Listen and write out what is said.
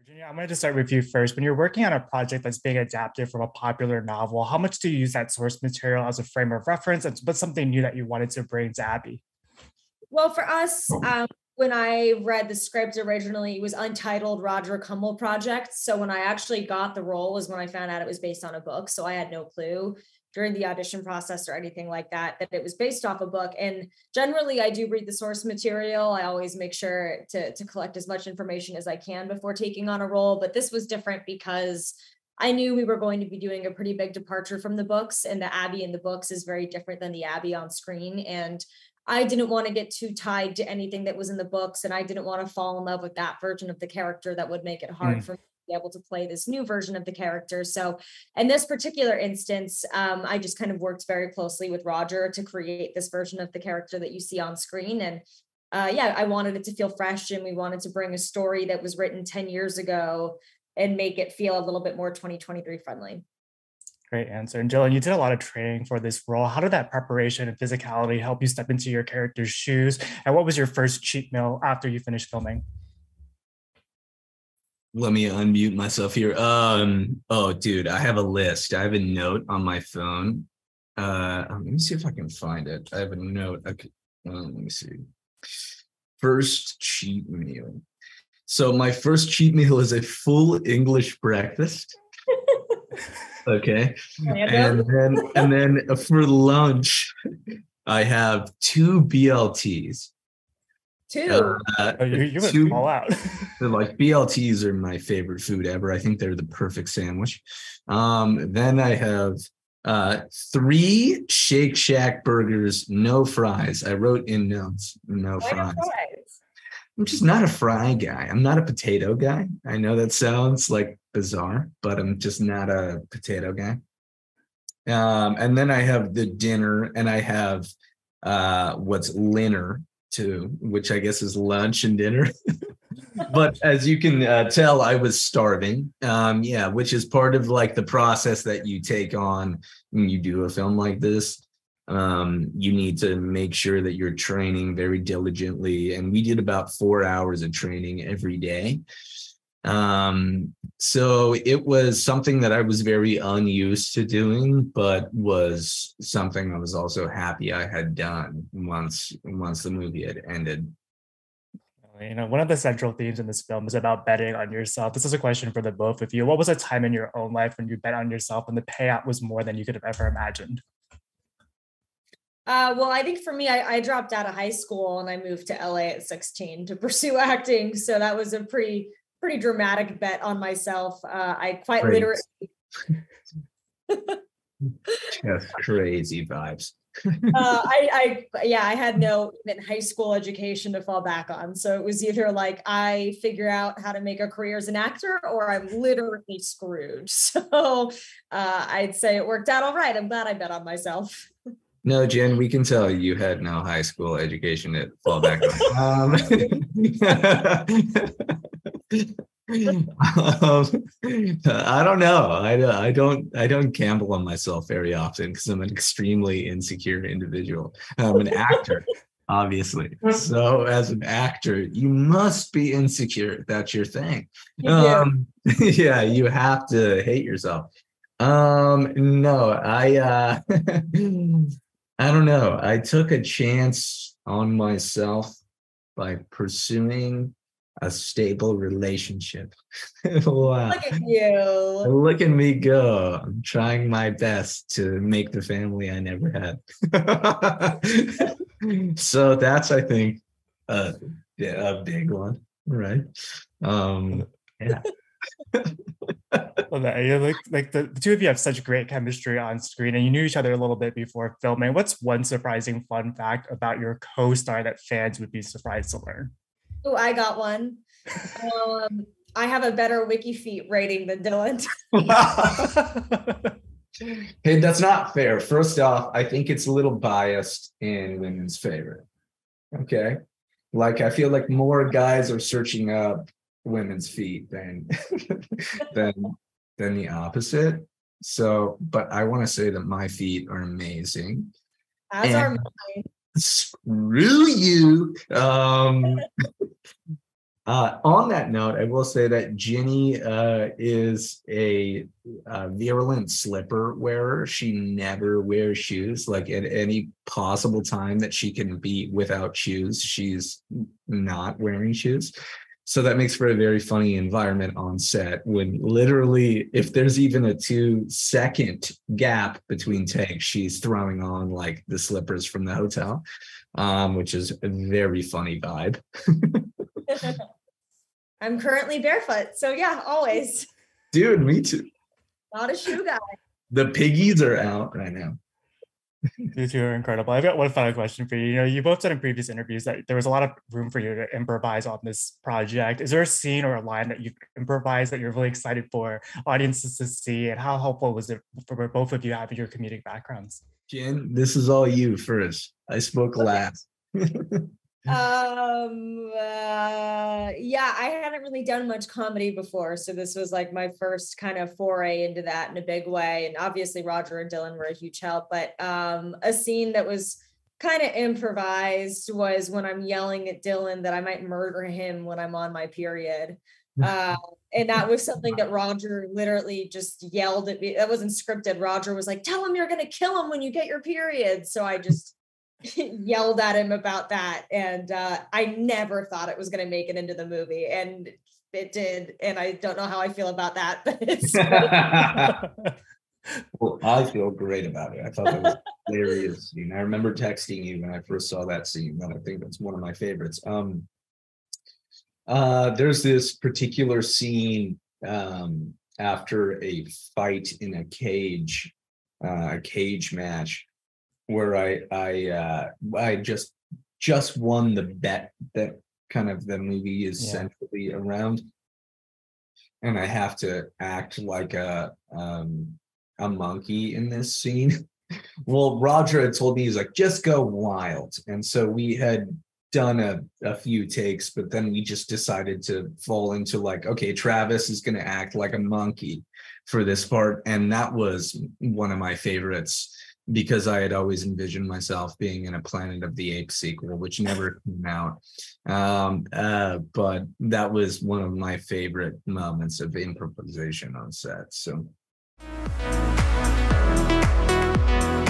Virginia, I'm going to start with you first. When you're working on a project that's being adapted from a popular novel, how much do you use that source material as a frame of reference? And what's something new that you wanted to bring to Abby? Well, for us, when I read the script originally, it was untitled Roger Cummel Project. So when I actually got the role was when I found out it was based on a book. So I had no clue during the audition process or anything like that, that it was based off a book. And generally I do read the source material. I always make sure to collect as much information as I can before taking on a role. But this was different because I knew we were going to be doing a pretty big departure from the books, and the Abby in the books is very different than the Abby on screen. And I didn't want to get too tied to anything that was in the books, and I didn't want to fall in love with that version of the character. That would make it hard for me to be able to play this new version of the character. So in this particular instance, I just kind of worked very closely with Roger to create this version of the character that you see on screen. And yeah, I wanted it to feel fresh, and we wanted to bring a story that was written 10 years ago and make it feel a little bit more 2023 friendly. Great answer. And Jillian, you did a lot of training for this role. How did that preparation and physicality help you step into your character's shoes? And what was your first cheat meal after you finished filming? Let me unmute myself here. Oh, dude, I have a list. I have a note on my phone. Let me see if I can find it. I have a note. Let me see. First cheat meal. So my first cheat meal is a full English breakfast. Okay. And then for lunch, I have two BLTs. Two. You went all out. Like BLTs are my favorite food ever. I think they're the perfect sandwich. Then I have three Shake Shack burgers, no fries. I wrote in notes, no fries. I'm just not a fry guy. I'm not a potato guy. I know that sounds like bizarre, but I'm just not a potato guy. And then I have the dinner, and I have what's linner too, which I guess is lunch and dinner. But as you can tell, I was starving. Yeah, which is part of like the process that you take on when you do a film like this. You need to make sure that you're training very diligently. And we did about 4 hours of training every day. So it was something that I was very unused to doing, but was something I was also happy I had done once the movie had ended. You know, one of the central themes in this film is about betting on yourself. This is a question for the both of you. What was a time in your own life when you bet on yourself and the payout was more than you could have ever imagined? Well, I think for me, I dropped out of high school and I moved to LA at 16 to pursue acting. So that was a pretty dramatic bet on myself. I quite literally. Just crazy vibes. I had no even high school education to fall back on. So it was either like I figure out how to make a career as an actor, or I'm literally screwed. So I'd say it worked out all right. I'm glad I bet on myself. No, Jen, we can tell you had no high school education to fall back on. I don't know. I don't gamble on myself very often because I'm an extremely insecure individual. I'm an actor, obviously. So as an actor, you must be insecure. That's your thing. Yeah, you have to hate yourself. No, I don't know. I took a chance on myself by pursuing a stable relationship. Wow. Look at you. Look at me go. I'm trying my best to make the family I never had. So that's, I think, a big one, right? Yeah. Well, like the two of you have such great chemistry on screen, and you knew each other a little bit before filming. What's one surprising fun fact about your co-star that fans would be surprised to learn? Oh, I got one. I have a better Wiki Feet rating than Dylan. Hey, that's not fair. First off, I think it's a little biased in women's favor. Okay. Like, I feel like more guys are searching up women's feet than than the opposite. So, but I want to say that my feet are amazing. As are mine. Screw you. On that note, I will say that Ginny is a virulent slipper wearer. She never wears shoes. Like at any possible time that she can be without shoes, she's not wearing shoes. So that makes for a very funny environment on set when literally, if there's even a 2-second gap between takes, she's throwing on like the slippers from the hotel, which is a very funny vibe. I'm currently barefoot. So yeah, always. Dude, me too. Not a shoe guy. The piggies are out right now. You two are incredible. I've got one final question for you. You know, you both said in previous interviews that there was a lot of room for you to improvise on this project. Is there a scene or a line that you've improvised that you're really excited for audiences to see? And how helpful was it for both of you having your comedic backgrounds? Jen, this is all you first. I spoke last. Yeah, I hadn't really done much comedy before, so this was like my first kind of foray into that in a big way. And obviously Roger and Dylan were a huge help, but a scene that was kind of improvised was when I'm yelling at Dylan that I might murder him when I'm on my period. And that was something that Roger literally just yelled at me. That wasn't scripted. Roger was like, tell him you're going to kill him when you get your period. So I just yelled at him about that. And I never thought it was going to make it into the movie. And it did. And I don't know how I feel about that. But it's Well, I feel great about it. I thought that was hilarious scene. I remember texting you when I first saw that scene, and I think that's one of my favorites. There's this particular scene after a fight in a cage match, where I just won the bet that kind of the movie is centrally around, and I have to act like a monkey in this scene. Well, Roger had told me, he's like, just go wild, and so we had done a few takes, but then we just decided to fall into like, okay, Travis is going to act like a monkey for this part, and that was one of my favorites because I had always envisioned myself being in a Planet of the Apes sequel, which never came out. But that was one of my favorite moments of improvisation on set. So